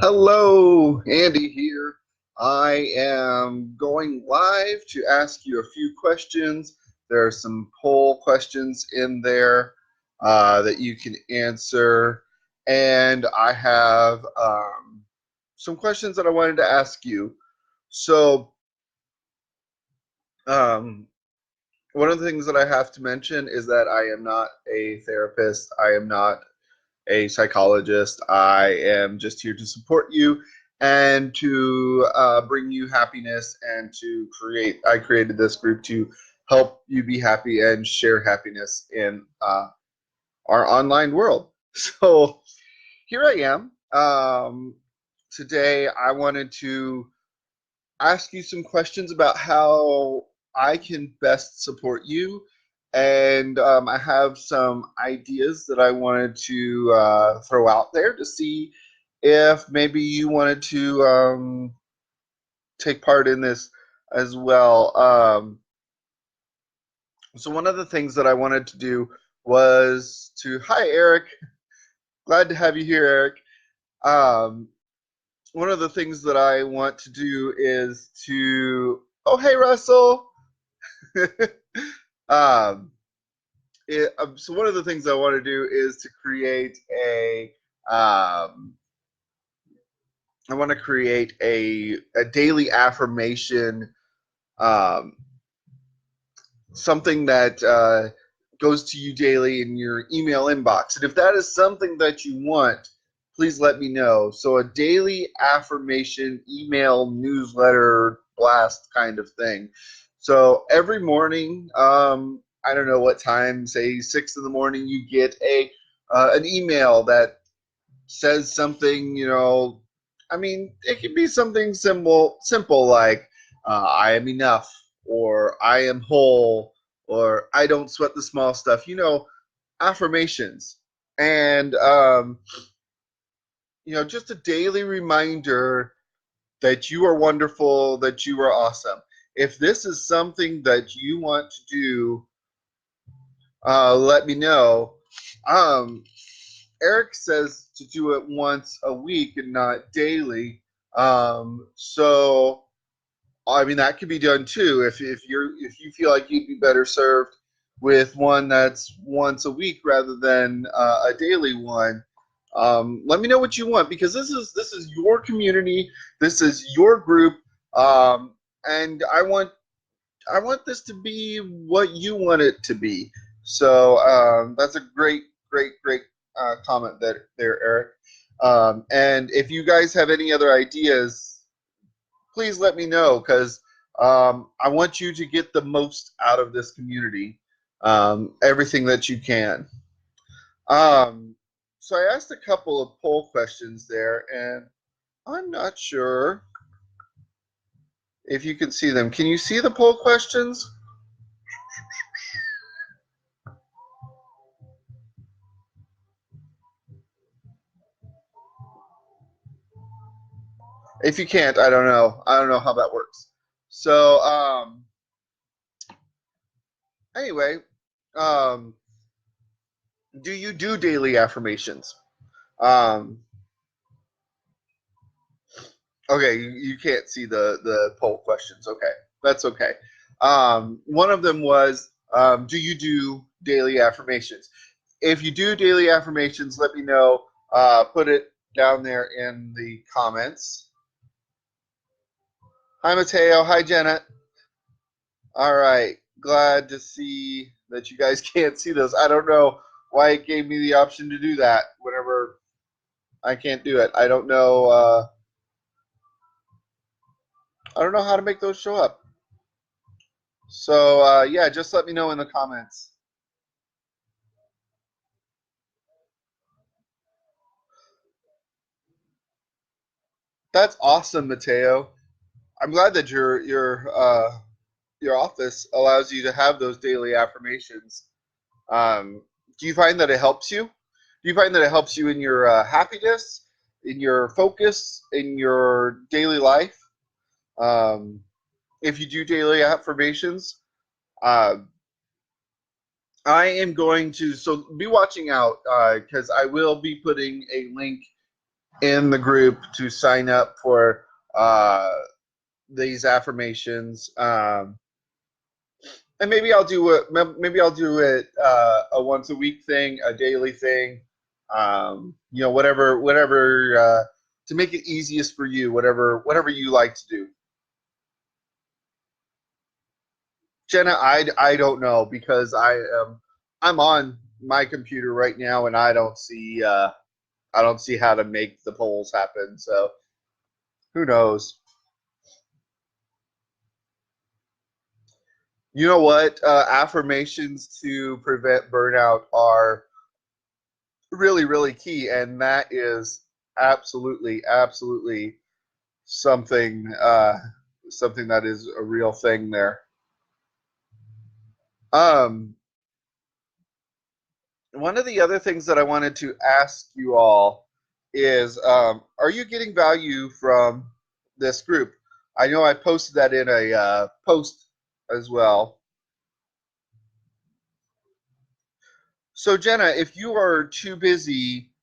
Hello, Andy here. I am going live to ask you a few questions. There are some poll questions in there that you can answer, and I have some questions that I wanted to ask you. So, um, one of the things that I have to mention is that I am not a therapist. I am not a psychologist. I am just here to support you and to bring you happiness and to create. I created this group to help you be happy and share happiness in our online world. So here I am. Today, I wanted to ask you some questions about how I can best support you. And I have some ideas that I wanted to throw out there to see if maybe you wanted to take part in this as well. So, one of the things that I wanted to do was to, hi, Eric. Glad to have you here, Eric. Um, One of the things that I want to do is to, oh, hey, Russell. um, so one of the things I want to do is to create a I want to create a daily affirmation, um, something that goes to you daily in your email inbox. And if that is something that you want, please let me know. So a daily affirmation email newsletter blast kind of thing. So every morning, I don't know what time, say 6 in the morning, you get a an email that says something, I mean, it could be something simple like I am enough, or I am whole, or I don't sweat the small stuff, affirmations. And, just a daily reminder that you are wonderful, that you are awesome. If this is something that you want to do, let me know. Um, Eric says to do it once a week and not daily. So I mean that could be done too. If you feel like you'd be better served with one that's once a week rather than a daily one. Let me know what you want, because this is your community. This is your group, and I want this to be what you want it to be. So that's a great comment there, Eric. And if you guys have any other ideas, please let me know, because I want you to get the most out of this community, everything that you can. Um, so I asked a couple of poll questions there, and I'm not sure if you can see them. Can you see the poll questions? If you can't, I don't know. I don't know how that works. So anyway, um, do you do daily affirmations? Um, okay, you can't see the poll questions. Okay, that's okay. One of them was, do you do daily affirmations? If you do daily affirmations, let me know. Put it down there in the comments. Hi, Mateo. Hi, Janet. All right. Glad to see that you guys can't see those. I don't know why it gave me the option to do that whenever I can't do it. I don't know. I don't know how to make those show up. So yeah, just let me know in the comments. That's awesome, Mateo. I'm glad that your office allows you to have those daily affirmations. Um, do you find that it helps you? Do you find that it helps you in your happiness, in your focus, in your daily life? Um, if you do daily affirmations, uh, I am going to, so be watching out, because I will be putting a link in the group to sign up for uh, these affirmations. And maybe I'll do it. Maybe I'll do it a once a week thing, a daily thing. Whatever to make it easiest for you. Whatever you like to do. Jenna, I don't know because I'm on my computer right now and I don't see how to make the polls happen. So who knows? You know what? Affirmations to prevent burnout are really, really key, and that is absolutely something something that is a real thing there. Um, One of the other things that I wanted to ask you all is, are you getting value from this group? I know I posted that in a post as well. So Jenna, if you are too busy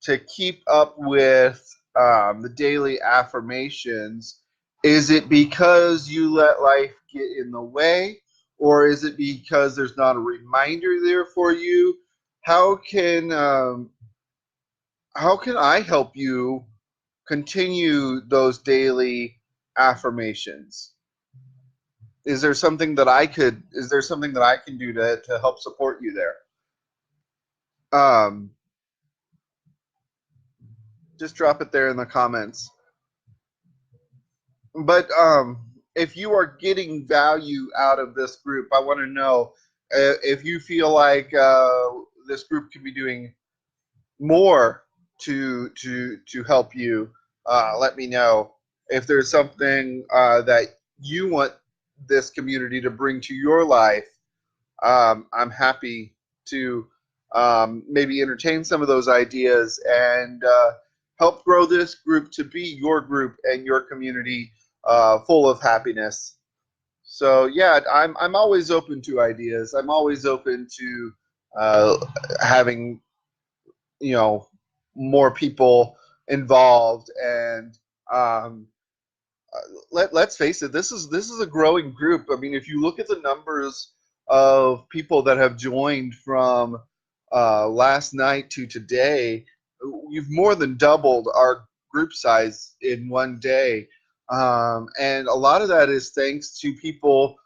to keep up with the daily affirmations, is it because you let life get in the way, or is it because there's not a reminder there for you? How can um, how can I help you continue those daily affirmations? Is there something that I can do to help support you there? Um, just drop it there in the comments. But if you are getting value out of this group, I want to know if you feel like this group could be doing more to help you. Let me know if there's something that you want this community to bring to your life. I'm happy to maybe entertain some of those ideas and help grow this group to be your group and your community full of happiness. So yeah, I'm always open to ideas. I'm always open to uh, having you know more people involved and um, let's face it, this is a growing group. I mean, if you look at the numbers of people that have joined from last night to today, you've more than doubled our group size in one day. And a lot of that is thanks to people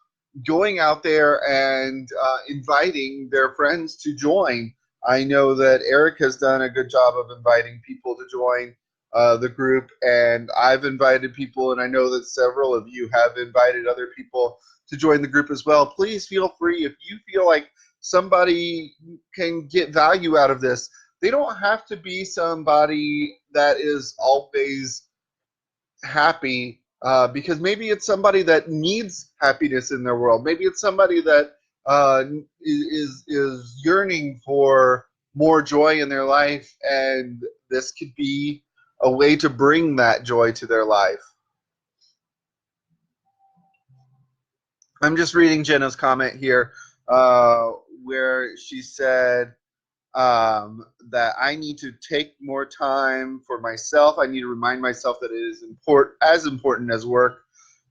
going out there and inviting their friends to join. I know that Eric has done a good job of inviting people to join the group, and I've invited people, and I know that several of you have invited other people to join the group as well. Please feel free if you feel like somebody can get value out of this. They don't have to be somebody that is always happy because maybe it's somebody that needs happiness in their world. Maybe it's somebody that is yearning for more joy in their life, and this could be a way to bring that joy to their life. I'm just reading Jenna's comment here, uh, where she said that I need to take more time for myself. I need to remind myself that it is important as work.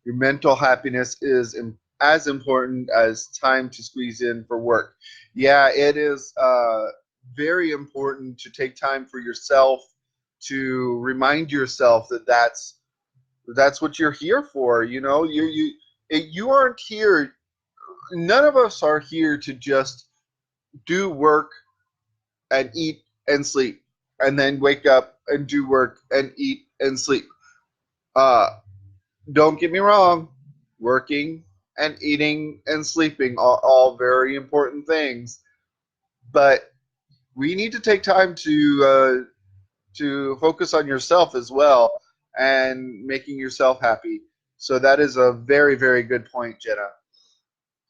Your mental happiness is as important as time to squeeze in for work. Yeah, it is very important to take time for yourself, to remind yourself that that's what you're here for. You know, you aren't here. None of us are here to just do work and eat and sleep, and then wake up and do work and eat and sleep. Uh, don't get me wrong, working and eating and sleeping are all very important things, but we need to take time to focus on yourself as well and making yourself happy. So that is a very good point, Jenna.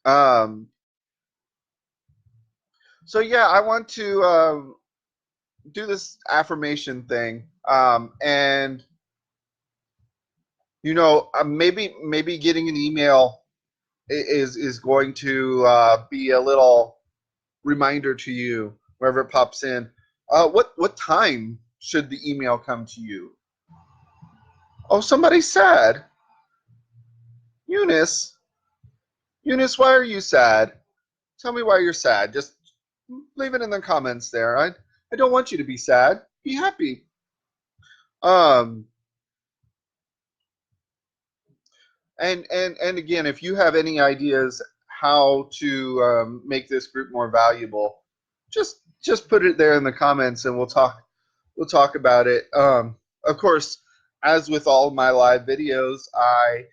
Um, so yeah, I want to do this affirmation thing, and maybe getting an email is going to be a little reminder to you wherever it pops in. What time should the email come to you. Oh, somebody's sad. Eunice, why are you sad? Tell me why you're sad. Just leave it in the comments there. I don't want you to be sad. Be happy. Um, and again, if you have any ideas how to make this group more valuable, just put it there in the comments, and we'll talk about it. Of course, as with all my live videos, I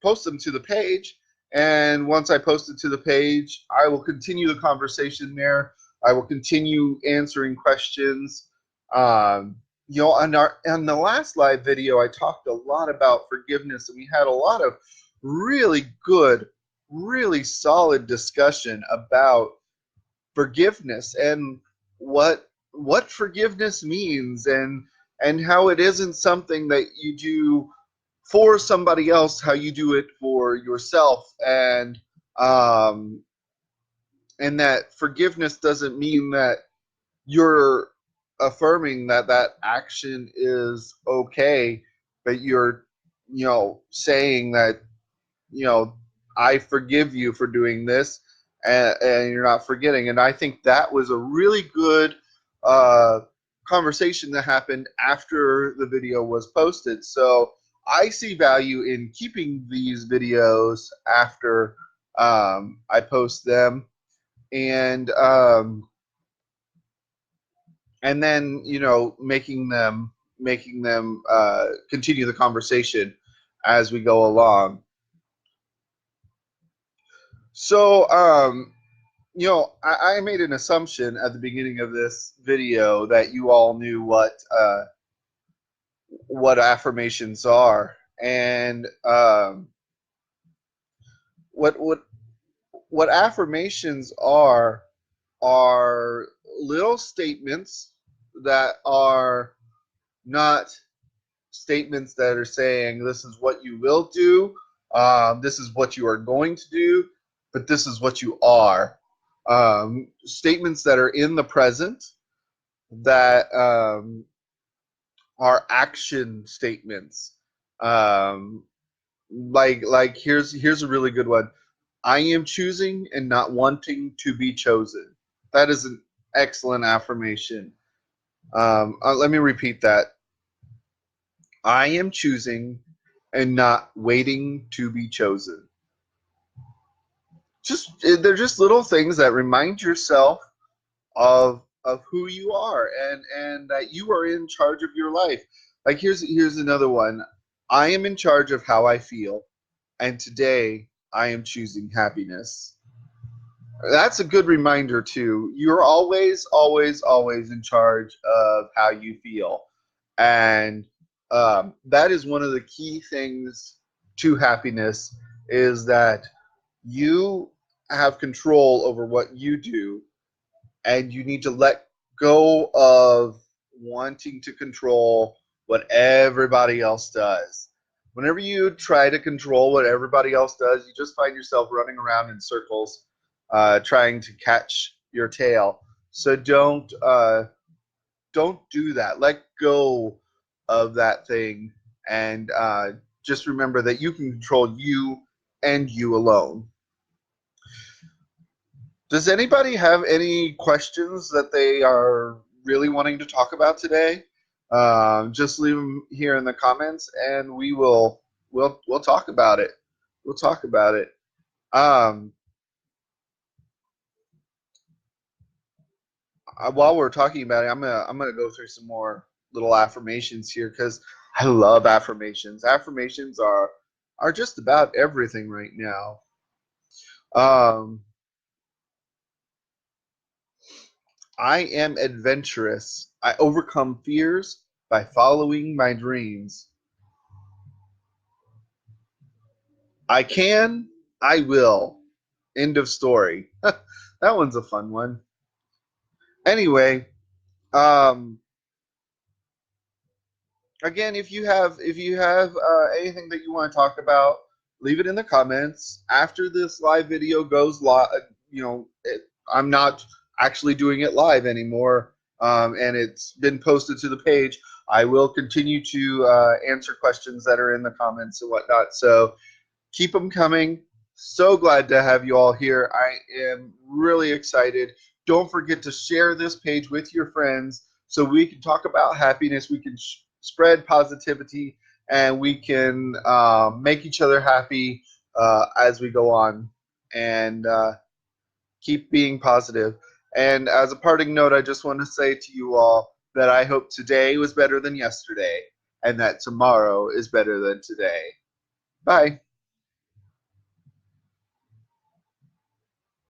post them to the page, and once I post it to the page, I will continue the conversation there. I will continue answering questions. Um, on the last live video, I talked a lot about forgiveness, and we had a lot of really good, really solid discussion about forgiveness and what forgiveness means, and how it isn't something that you do for somebody else, how you do it for yourself, um and that forgiveness doesn't mean that you're affirming that that action is okay, but you're saying that you know I forgive you for doing this, and you're not forgetting. And I think that was a really good uh, conversation that happened after the video was posted. So I see value in keeping these videos after I post them, and then making them continue the conversation as we go along. So I made an assumption at the beginning of this video that you all knew what affirmations are, and what affirmations are little statements that are not statements that are saying this is what you will do, this is what you are going to do, but this is what you are. Statements that are in the present, that are action statements. Like here's a really good one. I am choosing and not wanting to be chosen. That is an excellent affirmation. Let me repeat that. I am choosing and not waiting to be chosen. They're just little things that remind yourself of who you are, and that you are in charge of your life. Like here's another one. I am in charge of how I feel, and today I am choosing happiness. That's a good reminder too. You're always, always, always in charge of how you feel, and that is one of the key things to happiness, is that you have control over what you do, and you need to let go of wanting to control what everybody else does. Whenever you try to control what everybody else does, you just find yourself running around in circles, trying to catch your tail. So don't do that. Let go of that thing, and just remember that you can control you and you alone. Does anybody have any questions that they are really wanting to talk about today? Just leave them here in the comments, and we'll talk about it. We'll talk about it. While we're talking about it, I'm gonna go through some more little affirmations here, because I love affirmations. Affirmations are just about everything right now. I am adventurous. I overcome fears by following my dreams. I can, I will. End of story. That one's a fun one. Anyway, um, again, if you have anything that you want to talk about, leave it in the comments. After this live video goes live, I'm not actually doing it live anymore. and it's been posted to the page. I will continue to answer questions that are in the comments and whatnot. So keep them coming. So glad to have you all here. I am really excited. Don't forget to share this page with your friends so we can talk about happiness. We can spread positivity, and we can make each other happy as we go on, and keep being positive. And as a parting note, I just want to say to you all that I hope today was better than yesterday, and that tomorrow is better than today. Bye.